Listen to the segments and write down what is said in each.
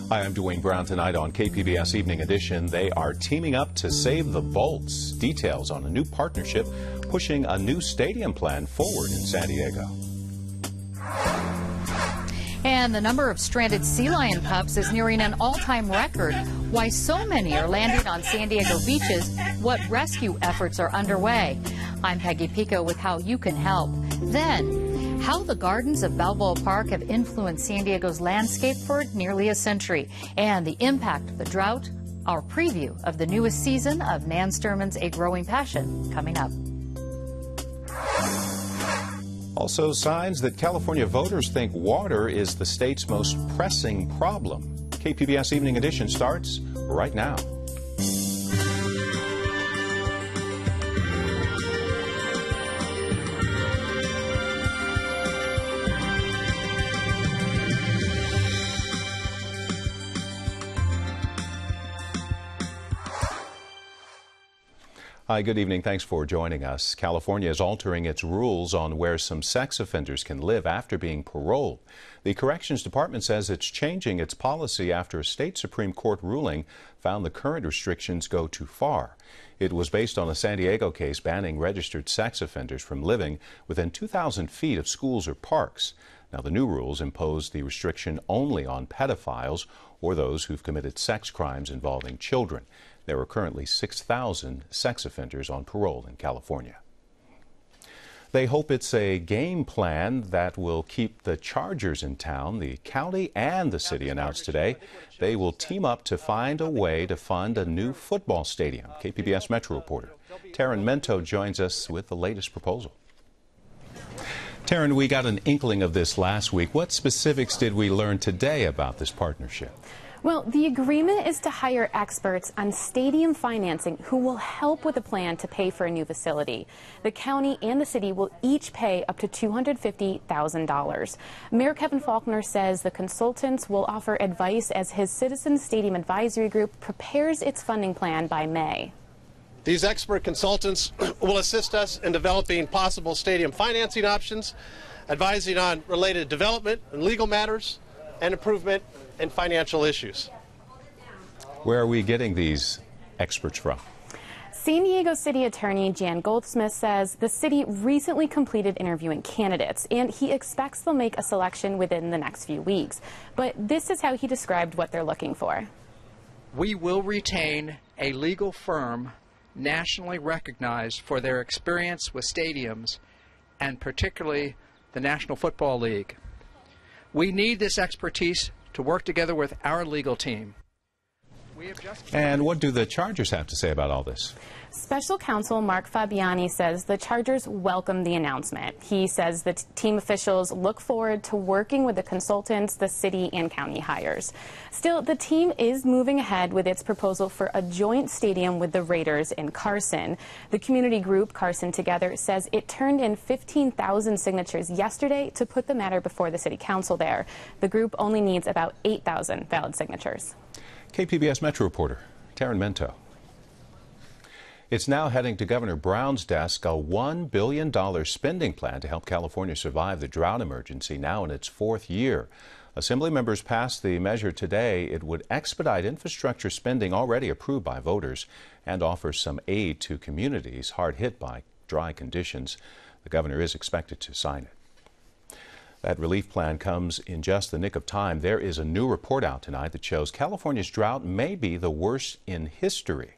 Hi, I'm Dwayne Brown. Tonight on KPBS Evening Edition, they are teaming up to save the Bolts. Details on a new partnership pushing a new stadium plan forward in San Diego. And the number of stranded sea lion pups is nearing an all-time record. Why so many are landing on San Diego beaches, what rescue efforts are underway. I'm Peggy Pico with how you can help. Then, how the gardens of Balboa Park have influenced San Diego's landscape for nearly a century, and the impact of the drought. Our preview of the newest season of Nan Sturman's A Growing Passion coming up. Also, signs that California voters think water is the state's most pressing problem. KPBS Evening Edition starts right now. Hi, good evening. Thanks for joining us. California is altering its rules on where some sex offenders can live after being paroled. The Corrections Department says it's changing its policy after a state Supreme Court ruling found the current restrictions go too far. It was based on a San Diego case banning registered sex offenders from living within 2,000 feet of schools or parks. Now, the new rules impose the restriction only on pedophiles or those who've committed sex crimes involving children. There are currently 6,000 sex offenders on parole in California. They hope it's a game plan that will keep the Chargers in town. The county and the city announced today they will team up to find a way to fund a new football stadium. KPBS Metro reporter Taryn Mento joins us with the latest proposal. Taryn, we got an inkling of this last week. What specifics did we learn today about this partnership? Well, the agreement is to hire experts on stadium financing who will help with the plan to pay for a new facility. The county and the city will each pay up to $250,000. Mayor Kevin Faulconer says the consultants will offer advice as his Citizens Stadium Advisory Group prepares its funding plan by May. These expert consultants will assist us in developing possible stadium financing options, advising on related development and legal matters, and improvement in financial issues. Where are we getting these experts from? San Diego City Attorney Jan Goldsmith says the city recently completed interviewing candidates, and he expects they'll make a selection within the next few weeks. But this is how he described what they're looking for. We will retain a legal firm nationally recognized for their experience with stadiums, and particularly the National Football League. We need this expertise to work together with our legal team. And what do the Chargers have to say about all this? Special counsel Mark Fabiani says the Chargers welcome the announcement. He says the team officials look forward to working with the consultants the city and county hires. Still, the team is moving ahead with its proposal for a joint stadium with the Raiders in Carson. The community group Carson Together says it turned in 15,000 signatures yesterday to put the matter before the city council there. The group only needs about 8,000 valid signatures. KPBS Metro reporter Taryn Mento. It's now heading to Governor Brown's desk, a $1 billion spending plan to help California survive the drought emergency, now in its fourth year. Assembly members passed the measure today. It would expedite infrastructure spending already approved by voters and offer some aid to communities hard hit by dry conditions. The governor is expected to sign it. That relief plan comes in just the nick of time. There is a new report out tonight that shows California's drought may be the worst in history.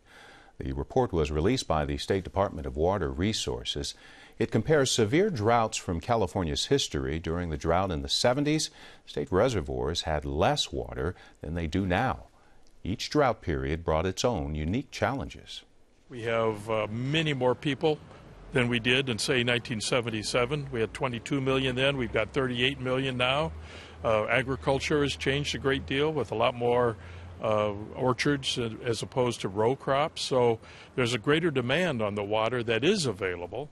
The report was released by the State Department of Water Resources. It compares severe droughts from California's history. During the drought in the 70s, state reservoirs had less water than they do now. Each drought period brought its own unique challenges. We have many more people than we did in, say, 1977. We had 22 million then. We've got 38 million now. Agriculture has changed a great deal with a lot more orchards as opposed to row crops. So there's a greater demand on the water that is available.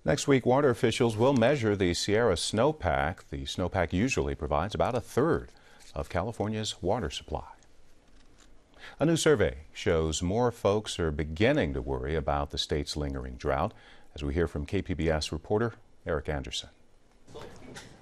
Next week, water officials will measure the Sierra snowpack. The snowpack usually provides about a third of California's water supply. A new survey shows more folks are beginning to worry about the state's lingering drought, as we hear from KPBS reporter Eric Anderson.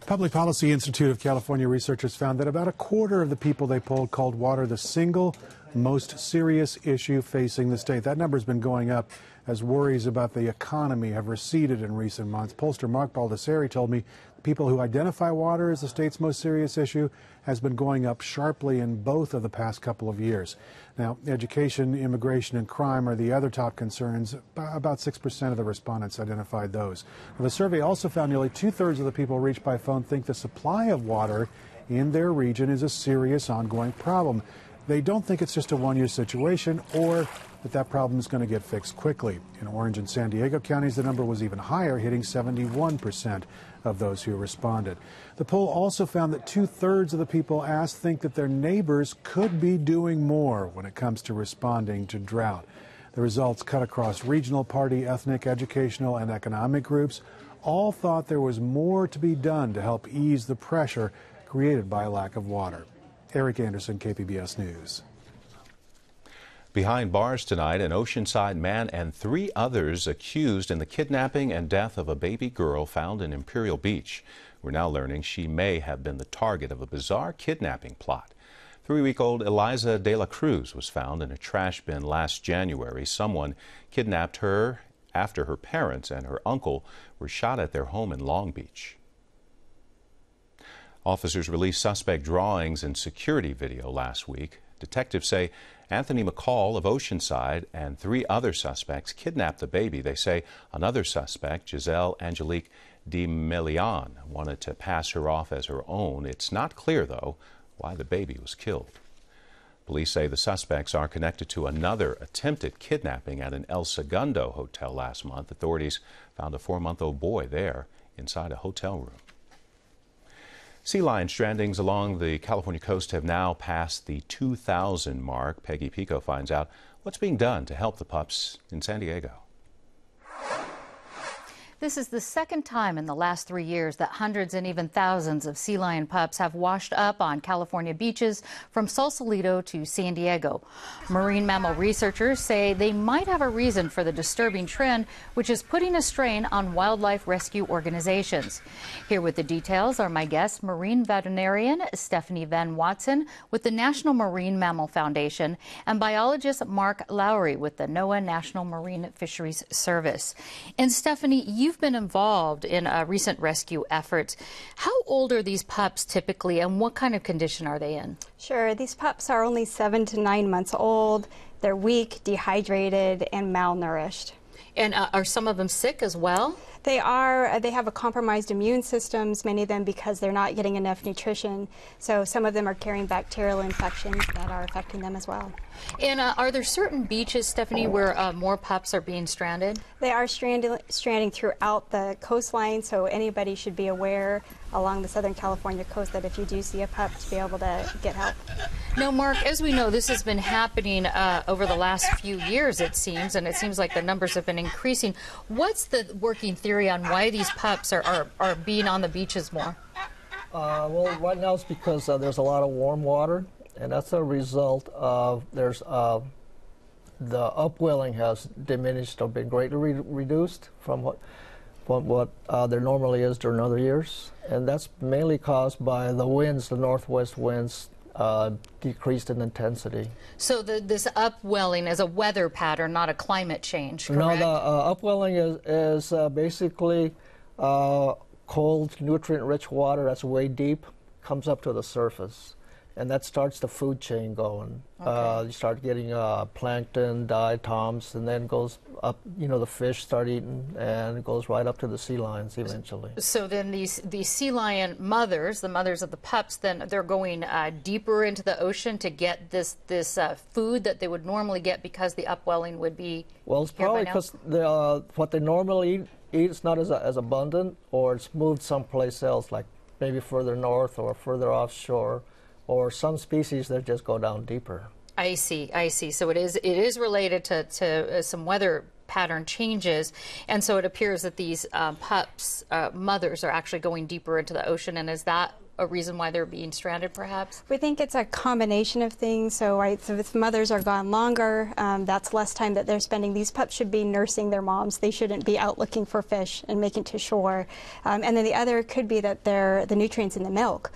Public Policy Institute of California researchers found that about a quarter of the people they polled called water the single most serious issue facing the state. That number has been going up as worries about the economy have receded in recent months. Pollster Mark Baldessari told me people who identify water as the state's most serious issue has been going up sharply in both of the past couple of years. Now, education, immigration, and crime are the other top concerns. About 6% of the respondents identified those. Now, the survey also found nearly two-thirds of the people reached by phone think the supply of water in their region is a serious ongoing problem. They don't think it's just a one-year situation or that problem is going to get fixed quickly. In Orange and San Diego counties, the number was even higher, hitting 71% of those who responded. The poll also found that two-thirds of the people asked think that their neighbors could be doing more when it comes to responding to drought. The results cut across regional, party, ethnic, educational, and economic groups. All thought there was more to be done to help ease the pressure created by a lack of water. Eric Anderson, KPBS News. Behind bars tonight, an Oceanside man and 3 others accused in the kidnapping and death of a baby girl found in Imperial Beach. We're now learning she may have been the target of a bizarre kidnapping plot. 3-week-old Eliza de la Cruz was found in a trash bin last January. Someone kidnapped her after her parents and her uncle were shot at their home in Long Beach. Officers released suspect drawings and security video last week. Detectives say Anthony McCall of Oceanside and 3 other suspects kidnapped the baby. They say another suspect, Giselle Angelique de Melian, wanted to pass her off as her own. It's not clear, though, why the baby was killed. Police say the suspects are connected to another attempted kidnapping at an El Segundo hotel last month. Authorities found a 4-month-old boy there inside a hotel room. Sea lion strandings along the California coast have now passed the 2,000 mark. Peggy Pico finds out what's being done to help the pups in San Diego. This is the second time in the last 3 years that hundreds and even thousands of sea lion pups have washed up on California beaches from Sausalito to San Diego. Marine mammal researchers say they might have a reason for the disturbing trend, which is putting a strain on wildlife rescue organizations. Here with the details are my guest, marine veterinarian Stephanie Van Watson with the National Marine Mammal Foundation and biologist Mark Lowry with the NOAA National Marine Fisheries Service. And Stephanie, you've been involved in recent rescue efforts. How old are these pups typically, and what kind of condition are they in? Sure. These pups are only 7 to 9 months old. They're weak, dehydrated, and malnourished. And are some of them sick as well? They are. They have a compromised immune systems, many of them because they're not getting enough nutrition. So some of them are carrying bacterial infections that are affecting them as well. And are there certain beaches, Stephanie, where more pups are being stranded? They are stranding throughout the coastline, so anybody should be aware along the Southern California coast that if you do see a pup, to be able to get help. Now, Mark, as we know, this has been happening over the last few years, it seems, and it seems like the numbers have been increasing. What's the working theory on why these pups are being on the beaches more? Well, right now it's because there's a lot of warm water, and that's a result of the upwelling has diminished or been greatly reduced from what there normally is during other years, and that's mainly caused by the winds, the northwest winds. Decreased in intensity. So this upwelling is a weather pattern, not a climate change, correct? No, the upwelling is basically cold, nutrient-rich water that's way deep, comes up to the surface. And that starts the food chain going. Okay. You start getting plankton, diatoms, and then goes up, the fish start eating, and it goes right up to the sea lions eventually. So then these sea lion mothers, the mothers of the pups, then they're going deeper into the ocean to get this food that they would normally get because the upwelling would be. Well, it's probably because what they normally eat is not as abundant, or it's moved someplace else, like maybe further north or further offshore. Or some species that just go down deeper. I see. So it is related to some weather pattern changes, and so it appears that these pups, mothers, are actually going deeper into the ocean. And is that a reason why they're being stranded, perhaps? We think it's a combination of things. So if mothers are gone longer, that's less time that they're spending. These pups should be nursing their moms. They shouldn't be out looking for fish and making it to shore. And then the other could be that the nutrients in the milk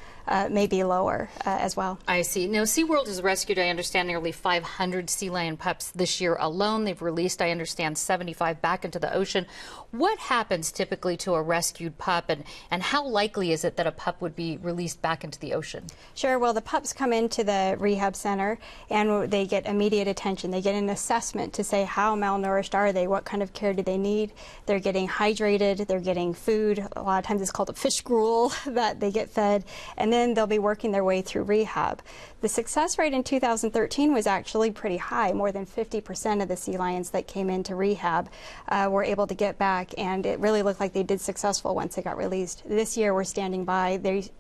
may be lower as well. I see. Now, SeaWorld has rescued, I understand, nearly 500 sea lion pups this year alone. They've released, I understand, 75 back into the ocean. What happens typically to a rescued pup, and how likely is it that a pup would be released back into the ocean? Sure. Well, the pups come into the rehab center and they get immediate attention. They get an assessment to say how malnourished are they, what kind of care do they need. They're getting hydrated, they're getting food. A lot of times it's called a fish gruel that they get fed, and then they'll be working their way through rehab. The success rate in 2013 was actually pretty high. More than 50% of the sea lions that came into rehab were able to get back, and it really looked like they did successful once they got released. This year we're standing by.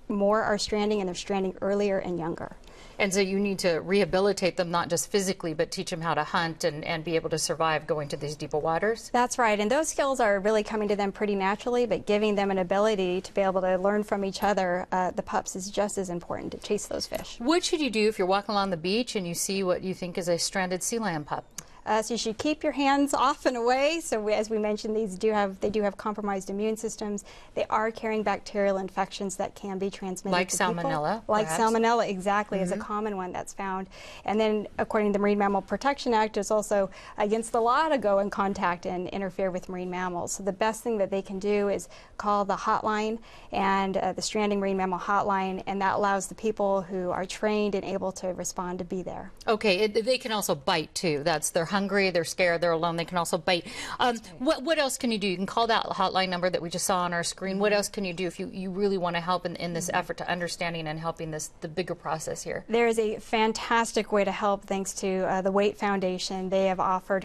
More are stranding, and they're stranding earlier and younger. And so you need to rehabilitate them, not just physically, but teach them how to hunt and be able to survive going to these deeper waters? That's right. And those skills are really coming to them pretty naturally, but giving them an ability to be able to learn from each other, the pups, is just as important to chase those fish. What should you do if you're walking along the beach and you see what you think is a stranded sea lion pup? So you should keep your hands off and away. So as we mentioned, they do have compromised immune systems. They are carrying bacterial infections that can be transmitted like to salmonella, people. Like perhaps? salmonella, exactly, is a common one that's found. And then, according to the Marine Mammal Protection Act, it's also against the law to go in contact and interfere with marine mammals. So the best thing that they can do is call the hotline, and the Stranding Marine Mammal Hotline, and that allows the people who are trained and able to respond to be there. Okay, they can also bite too. They're hungry, they're scared, they're alone, they can also bite. What else can you do? You can call that hotline number that we just saw on our screen. What else can you do if you really want to help in this effort to understanding and helping the bigger process here? There is a fantastic way to help thanks to the Waite Foundation. They have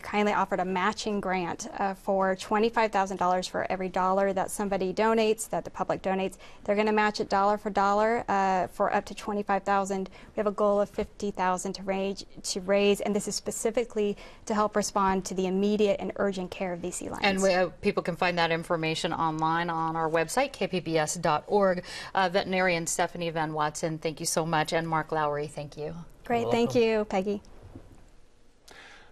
kindly offered a matching grant for $25,000 for every dollar that somebody donates, that the public donates. They're going to match it dollar for dollar for up to $25,000. We have a goal of $50,000 to raise, and this is specifically to help respond to the immediate and urgent care of these sea lions. And people can find that information online on our website, kpbs.org. Veterinarian Stephanie Van Watson, thank you so much. And Mark Lowry, thank you. Great, thank you, Peggy.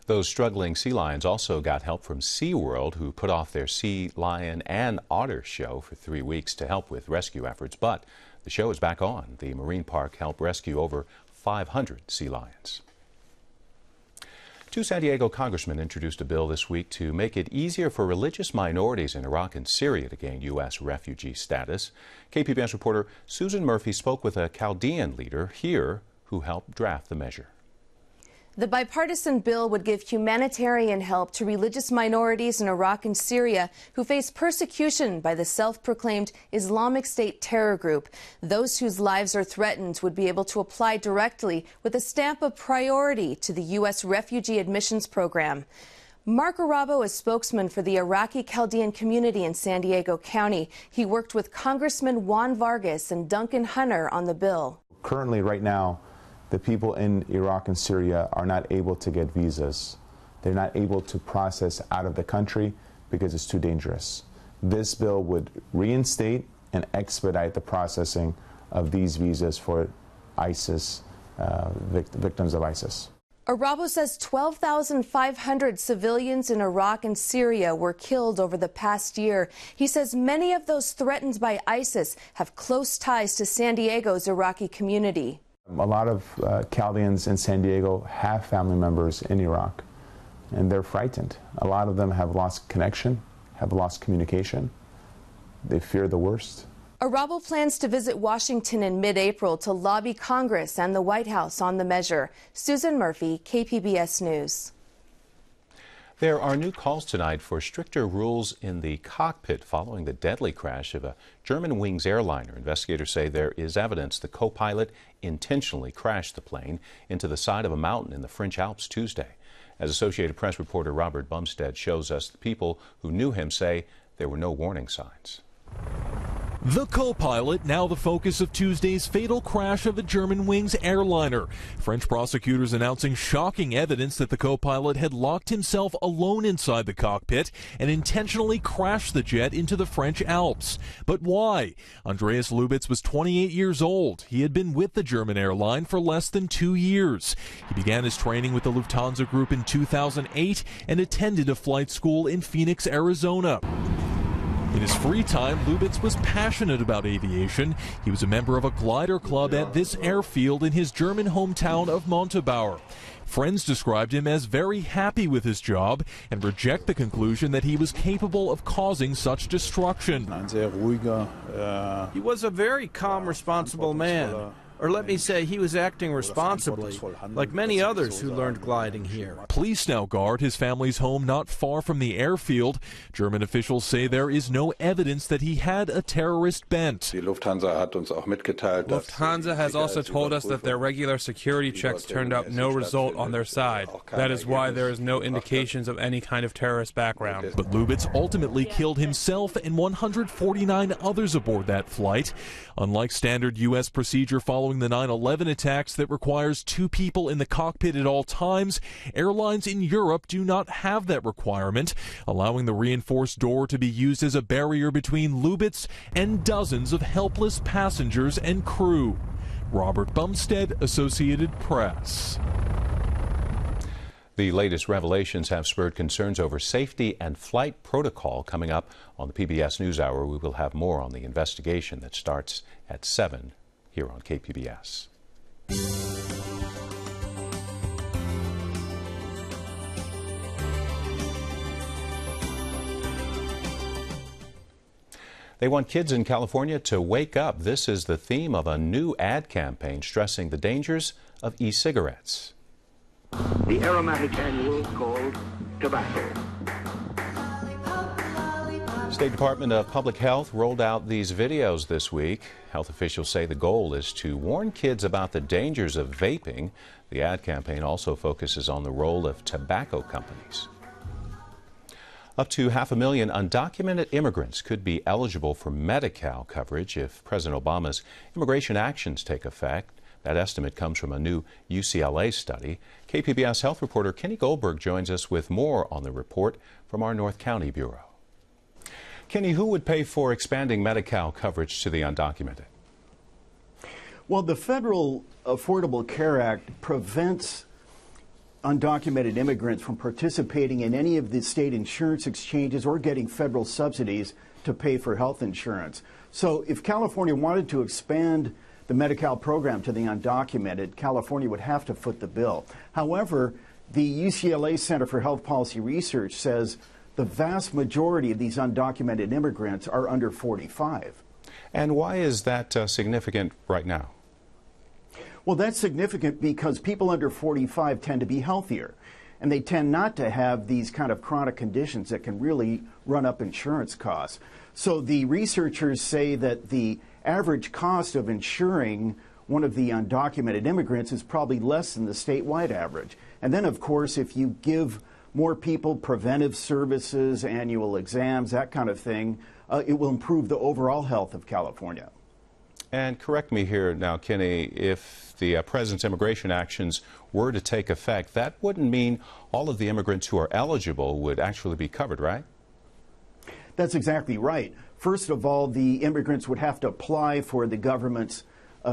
Those struggling sea lions also got help from SeaWorld, who put off their sea lion and otter show for 3 weeks to help with rescue efforts. But the show is back on. The marine park helped rescue over 500 sea lions. Two San Diego congressmen introduced a bill this week to make it easier for religious minorities in Iraq and Syria to gain U.S. refugee status. KPBS reporter Susan Murphy spoke with a Chaldean leader here who helped draft the measure. The bipartisan bill would give humanitarian help to religious minorities in Iraq and Syria who face persecution by the self-proclaimed Islamic State terror group. Those whose lives are threatened would be able to apply directly with a stamp of priority to the U.S. Refugee Admissions Program. Mark Arabo is spokesman for the Iraqi Chaldean community in San Diego County. He worked with Congressman Juan Vargas and Duncan Hunter on the bill. Currently, right now, the people in Iraq and Syria are not able to get visas. They're not able to process out of the country because it's too dangerous. This bill would reinstate and expedite the processing of these visas for ISIS, victims of ISIS. Arabo says 12,500 civilians in Iraq and Syria were killed over the past year. He says many of those threatened by ISIS have close ties to San Diego's Iraqi community. A lot of Chaldeans in San Diego have family members in Iraq, and they're frightened. A lot of them have lost connection, have lost communication. They fear the worst. Arabo plans to visit Washington in mid-April to lobby Congress and the White House on the measure. Susan Murphy, KPBS News. There are new calls tonight for stricter rules in the cockpit following the deadly crash of a Germanwings airliner. Investigators say there is evidence the co-pilot intentionally crashed the plane into the side of a mountain in the French Alps Tuesday. As Associated Press reporter Robert Bumstead shows us, the people who knew him say there were no warning signs. The co-pilot, now the focus of Tuesday's fatal crash of a Germanwings airliner. French prosecutors announcing shocking evidence that the co-pilot had locked himself alone inside the cockpit and intentionally crashed the jet into the French Alps. But why? Andreas Lubitz was 28 years old. He had been with the German airline for less than 2 years. He began his training with the Lufthansa Group in 2008 and attended a flight school in Phoenix, Arizona. In his free time, Lubitz was passionate about aviation. He was a member of a glider club at this airfield in his German hometown of Montabaur. Friends described him as very happy with his job and reject the conclusion that he was capable of causing such destruction. He was a very calm, responsible man. Or let me say, he was acting responsibly, like many others who learned gliding here. Police now guard his family's home not far from the airfield. German officials say there is no evidence that he had a terrorist bent. Lufthansa has also told us that their regular security checks turned up no result on their side. That is why there is no indications of any kind of terrorist background. But Lubitz ultimately killed himself and 149 others aboard that flight. Unlike standard U.S. procedure following the 9/11 attacks that requires 2 people in the cockpit at all times, airlines in Europe do not have that requirement, allowing the reinforced door to be used as a barrier between Lubitz and dozens of helpless passengers and crew. Robert Bumstead, Associated Press. The latest revelations have spurred concerns over safety and flight protocol. Coming up on the PBS NewsHour, we will have more on the investigation that starts at 7 here on KPBS. They want kids in California to wake up. This is the theme of a new ad campaign stressing the dangers of e-cigarettes. The aromatic annual called tobacco. State Department of Public Health rolled out these videos this week. Health officials say the goal is to warn kids about the dangers of vaping. The ad campaign also focuses on the role of tobacco companies. Up to 500,000 undocumented immigrants could be eligible for Medi-Cal coverage if President Obama's immigration actions take effect. That estimate comes from a new UCLA study. KPBS health reporter Kenny Goldberg joins us with more on the report from our North County Bureau. Kenny, who would pay for expanding Medi-Cal coverage to the undocumented? Well, the federal Affordable Care Act prevents undocumented immigrants from participating in any of the state insurance exchanges or getting federal subsidies to pay for health insurance. So if California wanted to expand the Medi-Cal program to the undocumented, California would have to foot the bill. However, the UCLA Center for Health Policy Research says the vast majority of these undocumented immigrants are under 45. And why is that significant right now? Well, that's significant because people under 45 tend to be healthier, and they tend not to have these kind of chronic conditions that can really run up insurance costs. So the researchers say that the average cost of insuring one of the undocumented immigrants is probably less than the statewide average. And then, of course, if you give more people preventive services, annual exams, that kind of thing, it will improve the overall health of California. And correct me here now, Kenny, if the president's immigration actions were to take effect, that wouldn't mean all of the immigrants who are eligible would actually be covered, right? That's exactly right. First of all, the immigrants would have to apply for the government's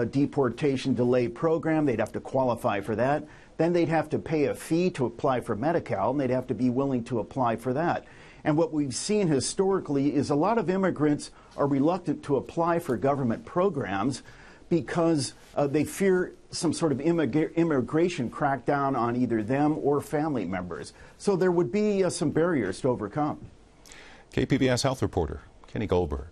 deportation delay program. They'd have to qualify for that. Then they'd have to pay a fee to apply for Medi-Cal, and they'd have to be willing to apply for that. And what we've seen historically is a lot of immigrants are reluctant to apply for government programs because they fear some sort of immigration crackdown on either them or family members. So there would be some barriers to overcome. KPBS health reporter Kenny Goldberg.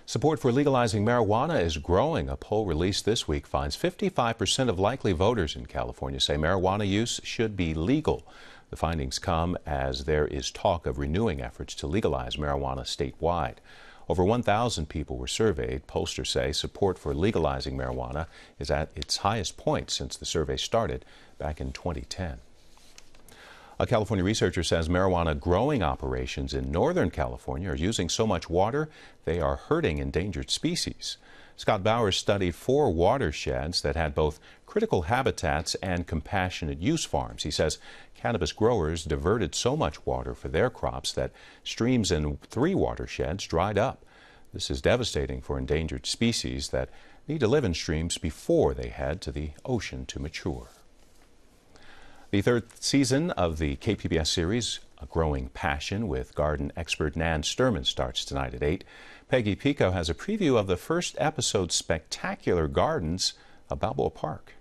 Support for legalizing marijuana is growing. A poll released this week finds 55% of likely voters in California say marijuana use should be legal. The findings come as there is talk of renewing efforts to legalize marijuana statewide. Over 1,000 people were surveyed. Pollsters say support for legalizing marijuana is at its highest point since the survey started back in 2010. A California researcher says marijuana growing operations in Northern California are using so much water they are hurting endangered species. Scott Bowers studied 4 watersheds that had both critical habitats and compassionate use farms. He says cannabis growers diverted so much water for their crops that streams in 3 watersheds dried up. This is devastating for endangered species that need to live in streams before they head to the ocean to mature. The 3rd season of the KPBS series, A Growing Passion, with garden expert Nan Sturman, starts tonight at 8. Peggy Pico has a preview of the first episode's spectacular gardens of Balboa Park.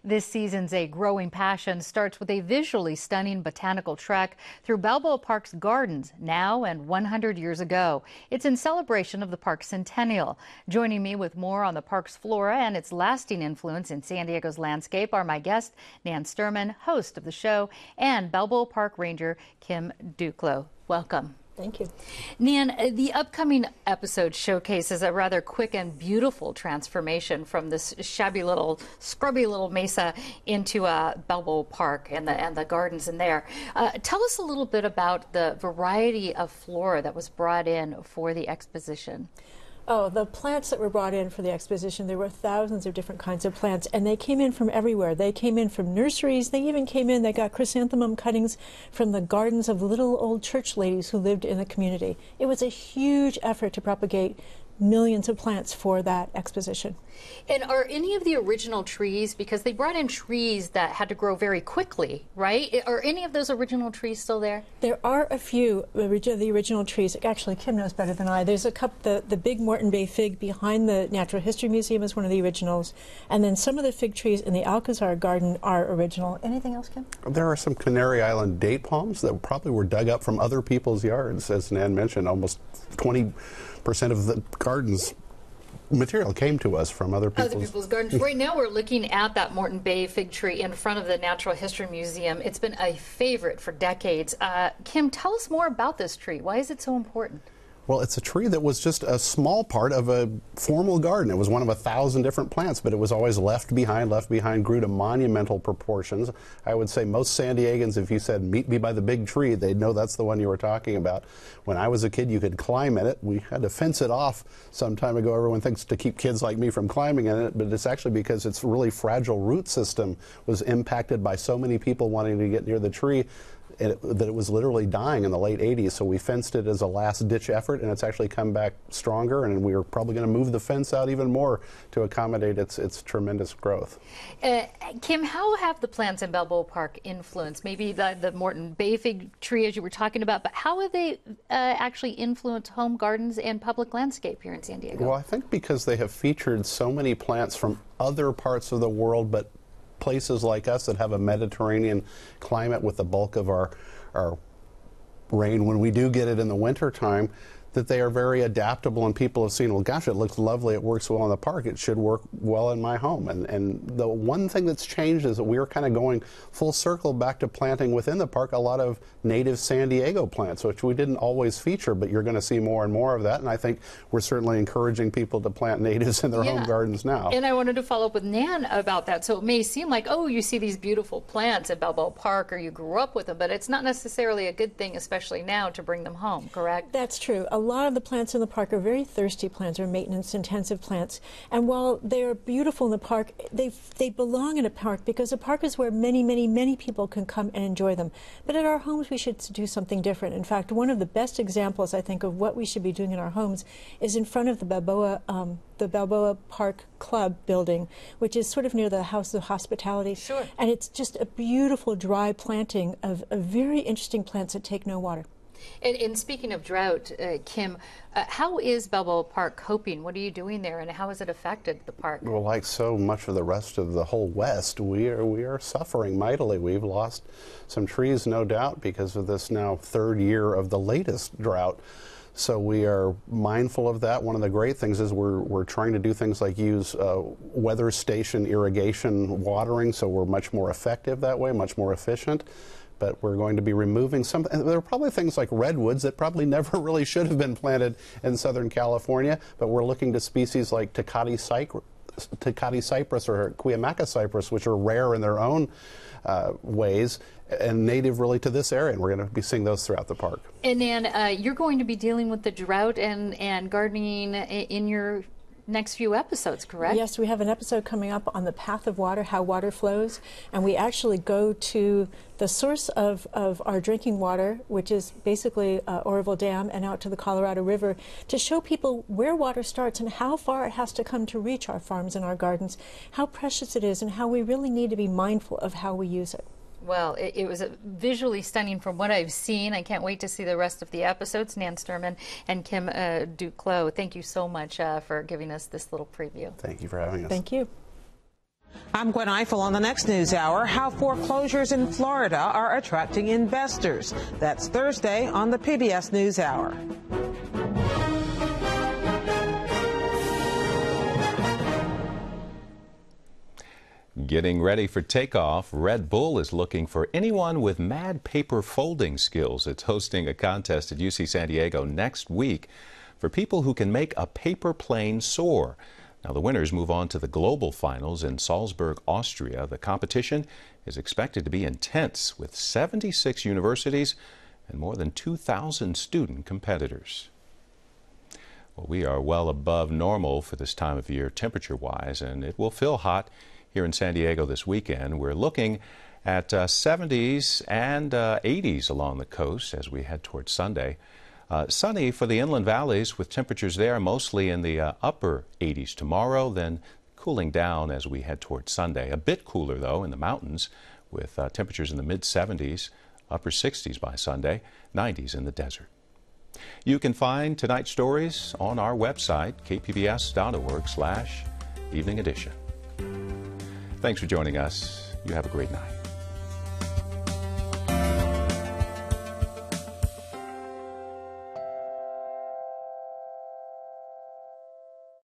This season's A Growing Passion starts with a visually stunning botanical trek through Balboa Park's gardens now and 100 years ago. It's in celebration of the park's centennial. Joining me with more on the park's flora and its lasting influence in San Diego's landscape are my guest, Nan Sturman, host of the show, and Balboa Park Ranger Kim Duclos. Welcome. Thank you. Nan, the upcoming episode showcases a rather quick and beautiful transformation from this shabby little, scrubby little mesa into Balboa Park and the gardens in there. Tell us a little bit about the variety of flora that was brought in for the exposition. Oh, the plants that were brought in for the exposition, there were thousands of different kinds of plants, and they came in from everywhere. They came in from nurseries. They even came in, they got chrysanthemum cuttings from the gardens of little old church ladies who lived in the community. It was a huge effort to propagate millions of plants for that exposition. And are any of the original trees, because they brought in trees that had to grow very quickly, right? Are any of those original trees still there? There are a few of the original trees. Actually, Kim knows better than I. There's a couple, the big Moreton Bay fig behind the Natural History Museum is one of the originals. And then some of the fig trees in the Alcazar garden are original. Anything else, Kim? There are some Canary Island date palms that probably were dug up from other people's yards. As Nan mentioned, almost 20% of the garden's material came to us from other people's gardens. Right now we're looking at that Moreton Bay fig tree in front of the Natural History Museum. It's been a favorite for decades. Kim, tell us more about this tree. Why is it so important? Well, it's a tree that was just a small part of a formal garden. It was one of 1,000 different plants, but it was always left behind, grew to monumental proportions. I would say most San Diegans, if you said, meet me by the big tree, they'd know that's the one you were talking about. When I was a kid, you could climb in it. We had to fence it off some time ago. Everyone thinks to keep kids like me from climbing in it, but it's actually because its really fragile root system was impacted by so many people wanting to get near the tree that it was literally dying in the late 80s. So we fenced it as a last-ditch effort, and it's actually come back stronger, and we are probably going to move the fence out even more to accommodate its tremendous growth. Kim, how have the plants in Balboa Park influenced, maybe the Moreton Bay fig tree as you were talking about, but how have they actually influenced home gardens and public landscape here in San Diego? Well, I think because they have featured so many plants from other parts of the world, but places like us that have a Mediterranean climate with the bulk of our rain when we do get it in the winter time, that they are very adaptable, and people have seen, well, gosh, it looks lovely, it works well in the park, it should work well in my home. And the one thing that's changed is that we are kind of going full circle back to planting within the park a lot of native San Diego plants, which we didn't always feature, but you're going to see more and more of that. And I think we're certainly encouraging people to plant natives in their home gardens now. And I wanted to follow up with Nan about that. So it may seem like, oh, you see these beautiful plants at Balboa Park, or you grew up with them, but it's not necessarily a good thing, especially now, to bring them home, correct? That's true. A lot of the plants in the park are very thirsty plants, or maintenance-intensive plants. And while they're beautiful in the park, they belong in a park because a park is where many, many, many people can come and enjoy them. But at our homes, we should do something different. In fact, one of the best examples, I think, of what we should be doing in our homes is in front of the Balboa Park Club building, which is sort of near the House of Hospitality. Sure. And it's just a beautiful dry planting of very interesting plants that take no water. And speaking of drought, Kim, how is Balboa Park coping? What are you doing there, and how has it affected the park? Well, like so much of the rest of the whole West, we are suffering mightily. We've lost some trees, no doubt, because of this now 3rd year of the latest drought. So we are mindful of that. One of the great things is we're trying to do things like use weather station irrigation watering, so we're much more effective that way, much more efficient. But we're going to be removing some. There are probably things like redwoods that probably never really should have been planted in Southern California, but we're looking to species like Tecate Tecate cypress or Cuyamaca cypress, which are rare in their own ways and native really to this area, and we're going to be seeing those throughout the park. And then you're going to be dealing with the drought and gardening in your next few episodes, correct? Yes, we have an episode coming up on the path of water, how water flows, and we actually go to the source of our drinking water, which is basically Oroville Dam, and out to the Colorado River to show people where water starts and how far it has to come to reach our farms and our gardens, how precious it is, and how we really need to be mindful of how we use it. Well, it was visually stunning from what I've seen. I can't wait to see the rest of the episodes. Nan Sturman and Kim Duclos, thank you so much for giving us this little preview. Thank you for having us. Thank you. I'm Gwen Eiffel on the next News Hour. How foreclosures in Florida are attracting investors. That's Thursday on the PBS News Hour. Getting ready for takeoff, Red Bull is looking for anyone with mad paper folding skills. It's hosting a contest at UC San Diego next week for people who can make a paper plane soar. Now, the winners move on to the global finals in Salzburg, Austria. The competition is expected to be intense with 76 universities and more than 2,000 student competitors. Well, we are well above normal for this time of year temperature-wise, and it will feel hot here in San Diego this weekend. We're looking at 70s and 80s along the coast as we head towards Sunday. Sunny for the inland valleys with temperatures there mostly in the upper 80s tomorrow, then cooling down as we head towards Sunday. A bit cooler, though, in the mountains with temperatures in the mid-70s, upper 60s by Sunday, 90s in the desert. You can find tonight's stories on our website, kpbs.org/evening edition. Thanks for joining us. You have a great night.